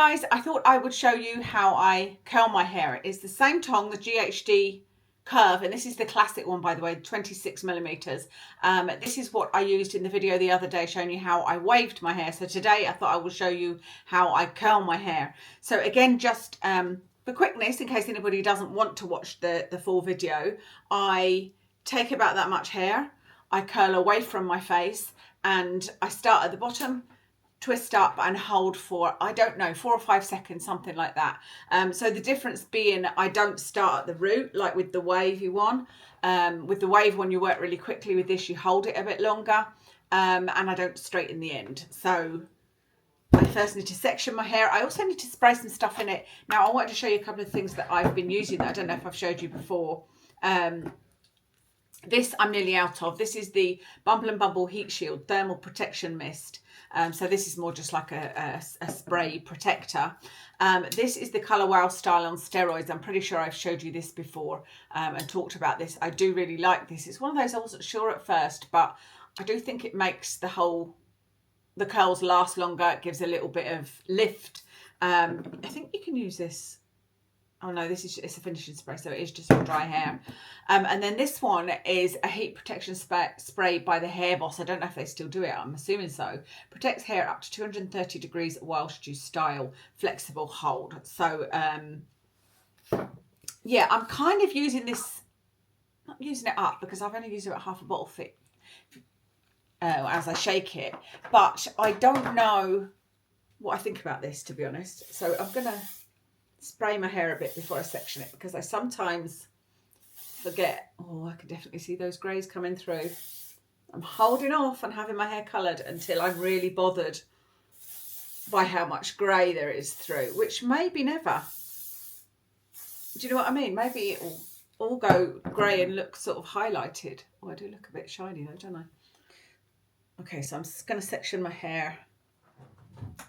Guys, I thought I would show you how I curl my hair. It's the same tong, the GHD curve, and this is the classic one, by the way, 26 millimeters. This is what I used in the video the other day showing you how I waved my hair. So today I thought I will show you how I curl my hair. So again, just for quickness, in case anybody doesn't want to watch the full video, I take about that much hair, I curl away from my face, and I start at the bottom, twist up and hold for, I don't know, 4 or 5 seconds, something like that. So the difference being I don't start at the root like with the wavy one. With the wave one you work really quickly. With this you hold it a bit longer, and I don't straighten the end. So I first need to section my hair. I also need to spray some stuff in it. Now I wanted to show you a couple of things that I've been using that I don't know if I've showed you before. This I'm nearly out of. This is the Bumble Bumble Heat Shield Thermal Protection Mist. So this is more just like a spray protector. This is the Colour Wow style on steroids. I'm pretty sure I've showed you this before and talked about this. I do really like this. It's one of those I wasn't sure at first, but I do think it makes the curls last longer. It gives a little bit of lift. I think you can use this. Oh no, it's a finishing spray, so it is just for dry hair. And then this one is a heat protection spray by the Hair Boss. I don't know if they still do it, I'm assuming so. Protects hair up to 230 degrees whilst you style. Flexible hold. So yeah, I'm kind of using this, not using it up because I've only used it at half a bottle thick as I shake it. But I don't know what I think about this, to be honest. So I'm going to spray my hair a bit before I section it because I sometimes forget. Oh, I can definitely see those greys coming through. I'm holding off on having my hair coloured until I'm really bothered by how much grey there is through, which maybe never. Do you know what I mean? Maybe it will all go grey and look sort of highlighted. Oh, I do look a bit shiny though, don't I? Okay, so I'm just going to section my hair.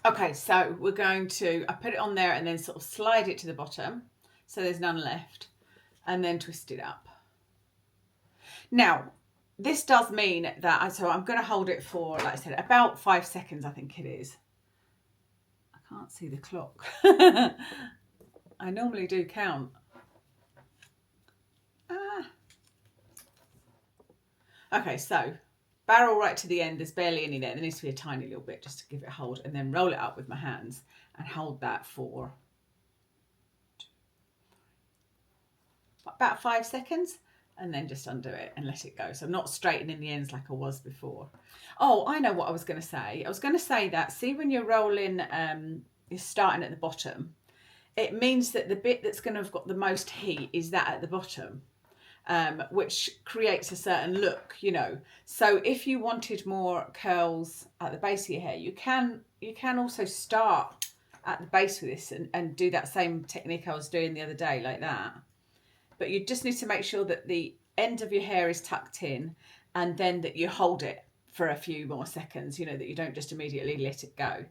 Okay, so we're going to, I put it on there and then sort of slide it to the bottom so there's none left, and then twist it up. Now, this does mean that, so I'm going to hold it for, like I said, about 5 seconds, I think it is. I can't see the clock. I normally do count. Okay, so barrel right to the end, there's barely any there. There needs to be a tiny little bit just to give it a hold, and then roll it up with my hands and hold that for about 5 seconds, and then just undo it and let it go. So I'm not straightening the ends like I was before. Oh, I know what I was going to say. I was going to say that, see, when you're rolling, you're starting at the bottom, it means that the bit that's going to have got the most heat is that at the bottom. Which creates a certain look, you know. So if you wanted more curls at the base of your hair, you can also start at the base with this and do that same technique I was doing the other day, like that. But you just need to make sure that the end of your hair is tucked in, and then that you hold it for a few more seconds, you know, that you don't just immediately let it go.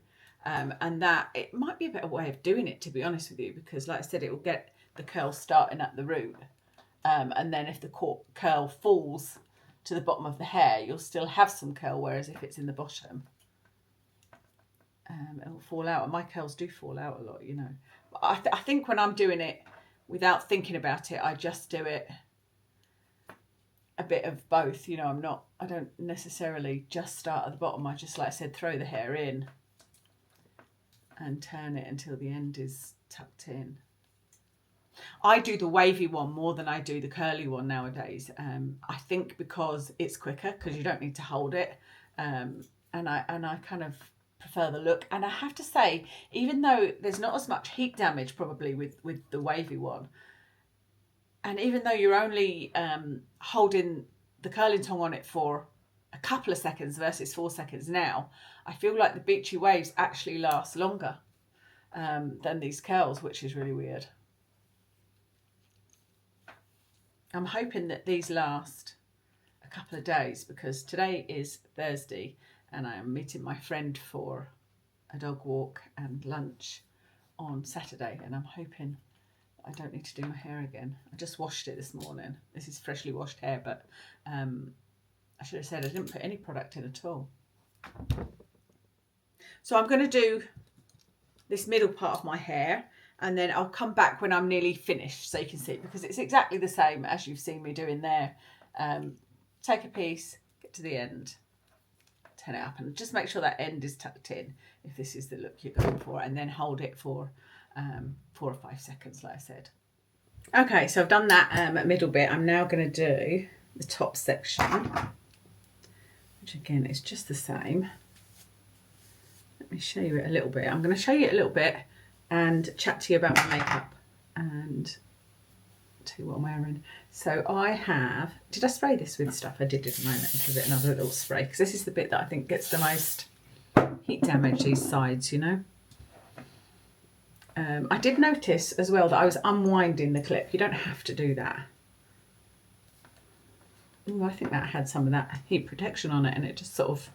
And that, it might be a better way of doing it, to be honest with you, because like I said, it will get the curl starting at the root. And then if the curl falls to the bottom of the hair, you'll still have some curl, whereas if it's in the bottom, it will fall out. And my curls do fall out a lot, you know. But I think when I'm doing it without thinking about it, I just do it a bit of both, you know. I don't necessarily just start at the bottom. I just, like I said, throw the hair in and turn it until the end is tucked in. I do the wavy one more than I do the curly one nowadays. I think because it's quicker, because you don't need to hold it, and I kind of prefer the look. And I have to say, even though there's not as much heat damage probably with the wavy one, and even though you're only holding the curling tong on it for a couple of seconds versus 4 seconds now, I feel like the beachy waves actually last longer than these curls, which is really weird. I'm hoping that these last a couple of days, because today is Thursday and I am meeting my friend for a dog walk and lunch on Saturday, and I'm hoping that I don't need to do my hair again. I just washed it this morning. This is freshly washed hair, but I should have said I didn't put any product in at all. So I'm going to do this middle part of my hair, and then I'll come back when I'm nearly finished so you can see, because it's exactly the same as you've seen me doing there. Take a piece, get to the end, turn it up, and just make sure that end is tucked in if this is the look you're going for, and then hold it for 4 or 5 seconds like I said. Okay, so I've done that middle bit. I'm now going to do the top section, which again is just the same. Let me show you it a little bit. I'm going to show you it a little bit and chat to you about my makeup and tell you what I'm wearing. So I have, did I spray this with stuff? I did, didn't I? Let me give it another little spray, because this is the bit that I think gets the most heat damage, these sides, you know. I did notice as well that I was unwinding the clip. You don't have to do that. Ooh, I think that had some of that heat protection on it, and it just sort of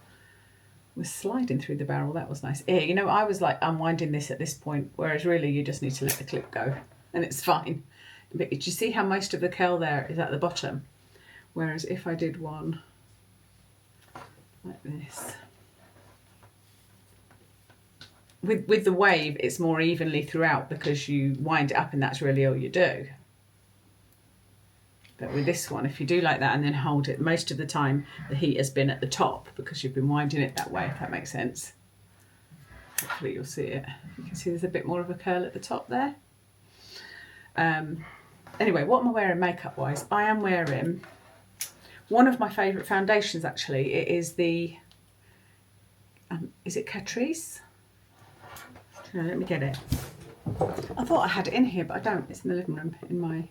was sliding through the barrel. That was nice. Yeah, you know, I was like unwinding this at this point, whereas really you just need to let the clip go and it's fine. But did you see how most of the curl there is at the bottom? Whereas if I did one like this, with the wave, it's more evenly throughout because you wind it up and that's really all you do. But with this one, if you do like that and then hold it, most of the time the heat has been at the top because you've been winding it that way, if that makes sense. Hopefully you'll see it. You can see there's a bit more of a curl at the top there. Anyway, what am I wearing makeup wise? I am wearing one of my favourite foundations actually. It is the, is it Catrice? No, let me get it. I thought I had it in here, but I don't. It's in the living room, in my,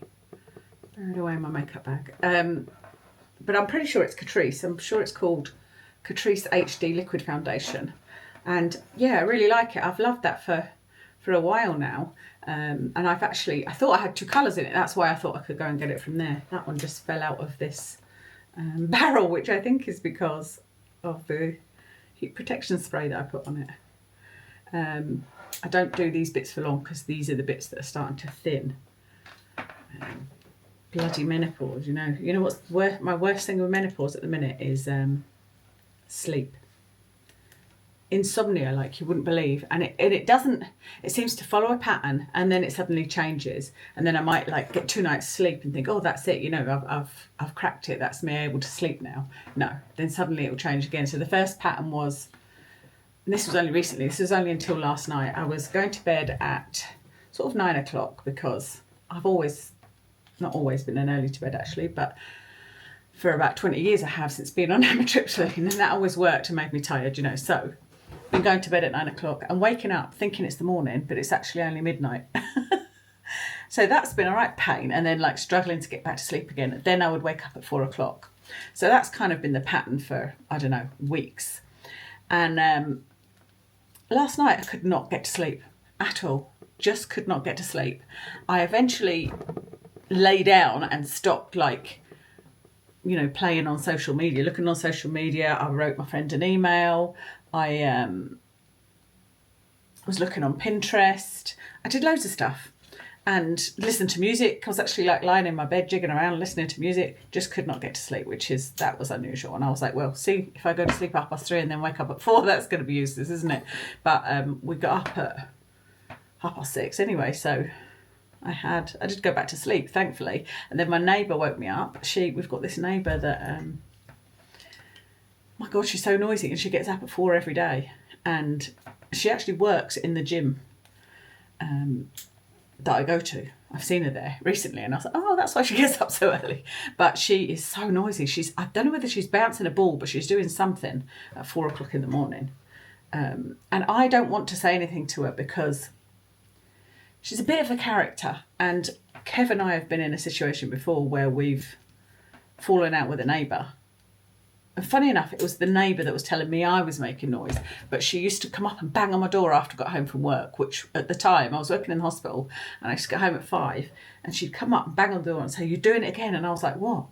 buried away in my makeup bag. But I'm pretty sure it's Catrice. I'm sure it's called Catrice HD Liquid Foundation. And yeah, I really like it. I've loved that for a while now. And I've actually, I thought I had 2 colours in it. That's why I thought I could go and get it from there. That one just fell out of this barrel, which I think is because of the heat protection spray that I put on it. I don't do these bits for long because these are the bits that are starting to thin. Bloody menopause, you know. You know what's my worst thing with menopause at the minute is sleep. Insomnia, like you wouldn't believe, and it doesn't. It seems to follow a pattern, and then it suddenly changes, and then I might like get 2 nights sleep and think, oh, that's it, you know, I've cracked it. That's me able to sleep now. No, then suddenly it will change again. So the first pattern was, and this was only recently. This was only until last night. I was going to bed at sort of 9 o'clock because I've always, not always been an early to bed actually, but for about 20 years I have since being on amitriptyline, and that always worked and made me tired, you know. So been going to bed at 9 o'clock and waking up thinking it's the morning, but it's actually only midnight. So that's been a right pain, and then like struggling to get back to sleep again. Then I would wake up at 4 o'clock. So that's kind of been the pattern for, I don't know, weeks. And last night I could not get to sleep at all. Just could not get to sleep. I eventually lay down and stopped, like, you know, playing on social media, looking on social media. I wrote my friend an email. I was looking on Pinterest. I did loads of stuff and listened to music. I was actually like lying in my bed, jigging around, listening to music. Just could not get to sleep, that was unusual. And I was like, well, see, if I go to sleep at 3:30 and then wake up at 4, that's going to be useless, isn't it? But we got up at 6:30 anyway, so I did go back to sleep, thankfully. And then my neighbour woke me up. We've got this neighbour that, my God, she's so noisy, and she gets up at 4 every day. And she actually works in the gym that I go to. I've seen her there recently, and I was like, oh, that's why she gets up so early. But she is so noisy. I don't know whether she's bouncing a ball, but she's doing something at 4 o'clock in the morning. And I don't want to say anything to her because she's a bit of a character. And Kev and I have been in a situation before where we've fallen out with a neighbour. And funny enough, it was the neighbour that was telling me I was making noise, but she used to come up and bang on my door after I got home from work, which at the time I was working in the hospital, and I used to get home at 5, and she'd come up and bang on the door and say, you're doing it again. And I was like, what?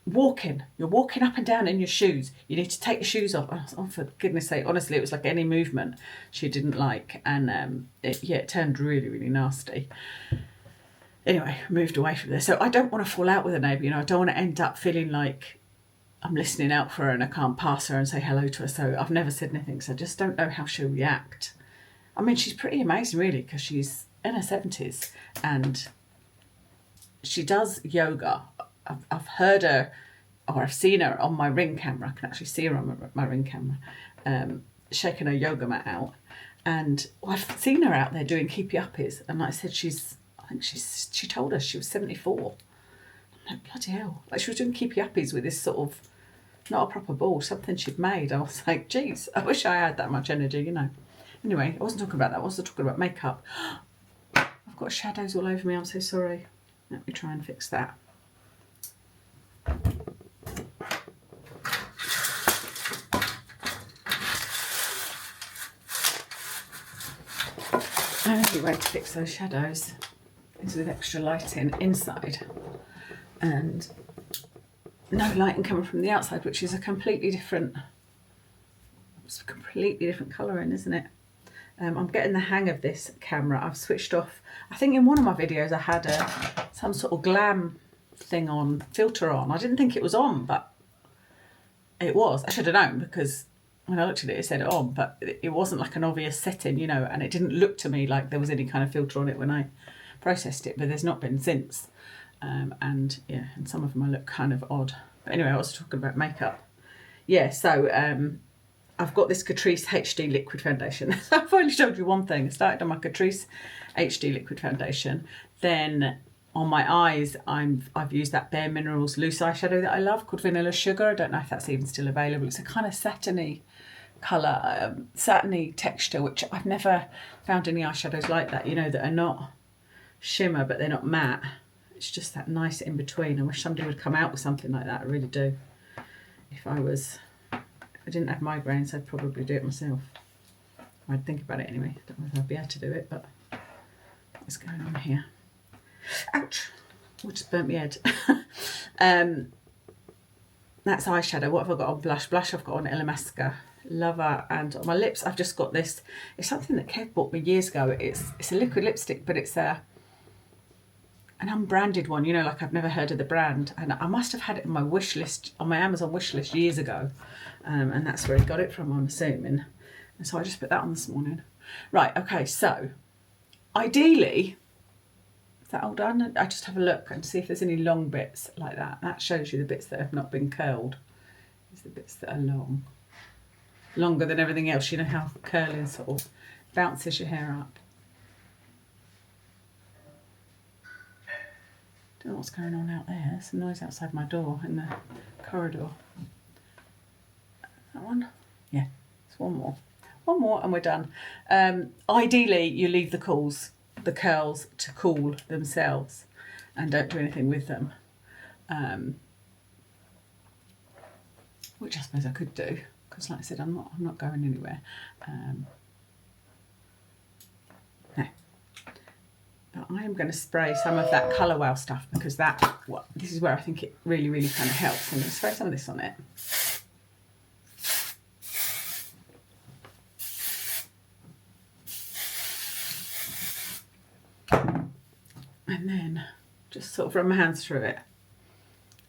You're walking up and down in your shoes. You need to take your shoes off. And I was, oh, for goodness sake. Honestly, it was like any movement she didn't like, and it turned really, really nasty. Anyway, moved away from there. So I don't want to fall out with a neighbour, you know. I don't want to end up feeling like I'm listening out for her and I can't pass her and say hello to her. So I've never said anything, so I just don't know how she'll react. I mean, she's pretty amazing, really, because she's in her 70s and she does yoga. I've heard her, or I've seen her on my Ring camera. I can actually see her on my Ring camera, shaking her yoga mat out. And I've seen her out there doing keepy uppies. And like I said, she told us she was 74. I'm like, bloody hell. Like, she was doing keepy uppies with this sort of, not a proper ball, something she'd made. I was like, geez, I wish I had that much energy, you know. Anyway, I wasn't talking about that. I was talking about makeup. I've got shadows all over me. I'm so sorry. Let me try and fix that. Only way to fix those shadows is with extra lighting inside and no lighting coming from the outside, which is a completely different colouring, isn't it? I'm getting the hang of this camera. I've switched off. I think in one of my videos I had some sort of glam thing on, filter on. I didn't think it was on, but it was. I should have known, because when I looked at it, it said on, but it wasn't like an obvious setting, you know, and it didn't look to me like there was any kind of filter on it when I processed it, but there's not been since. And yeah, and some of them I look kind of odd. But anyway, I was talking about makeup. Yeah, so I've got this Catrice HD liquid foundation. I've only told you one thing. I started on my Catrice HD liquid foundation. Then on my eyes, I've used that Bare Minerals loose eyeshadow that I love called Vanilla Sugar. I don't know if that's even still available. It's a kind of satiny colour, satiny texture, which I've never found any eyeshadows like that, you know, that are not shimmer but they're not matte. It's just that nice in between. I wish somebody would come out with something like that. I really do. If I didn't have migraines, I'd probably do it myself. I'd think about it anyway. I don't know if I'd be able to do it, but what's going on here? Ouch! I just burnt my head. That's eyeshadow. What have I got on blush? Blush I've got on Illamasqua. Love her. And on my lips, I've just got this. It's something that Kev bought me years ago. It's a liquid lipstick, but it's an unbranded one, you know, like I've never heard of the brand. And I must have had it on my wish list, on my Amazon wish list years ago. And that's where I got it from, I'm assuming. And so I just put that on this morning. Right, okay, so ideally, is that all done? I just have a look and see if there's any long bits like that. That shows you the bits that have not been curled. It's the bits that are long. Longer than everything else. You know how curling sort of bounces your hair up. Don't know what's going on out there. There's some noise outside my door in the corridor. That one? Yeah, it's one more. One more and we're done. Ideally, you leave the curls to cool themselves and don't do anything with them. Which I suppose I could do, because like I said, I'm not going anywhere. No. But I am going to spray some of that Colour Wow stuff, because this is where I think it really, really kind of helps. I'm going to spray some of this on it. And then just sort of run my hands through it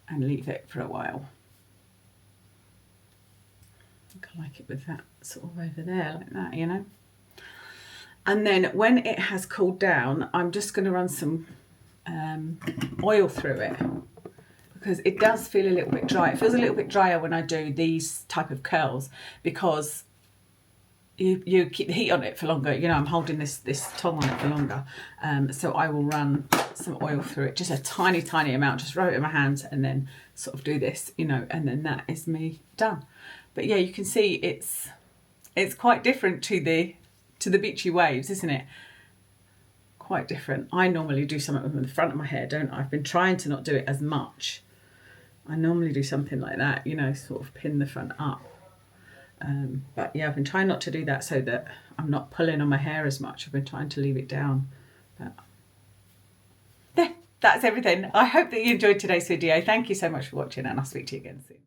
and leave it for a while. I think I like it with that sort of over there, like that, you know. And then when it has cooled down, I'm just going to run some oil through it, because it does feel a little bit dry. It feels a little bit drier when I do these type of curls, because you keep the heat on it for longer. You know, I'm holding this tong on it for longer. So I will run some oil through it, just a tiny, tiny amount, just rub it in my hands and then sort of do this, you know, and then that is me done. But yeah, you can see it's quite different to the beachy waves, isn't it? Quite different. I normally do something with the front of my hair, don't I? I've been trying to not do it as much. I normally do something like that, you know, sort of pin the front up. But yeah, I've been trying not to do that so that I'm not pulling on my hair as much. I've been trying to leave it down. But yeah, that's everything. I hope that you enjoyed today's video. Thank you so much for watching, and I'll speak to you again soon.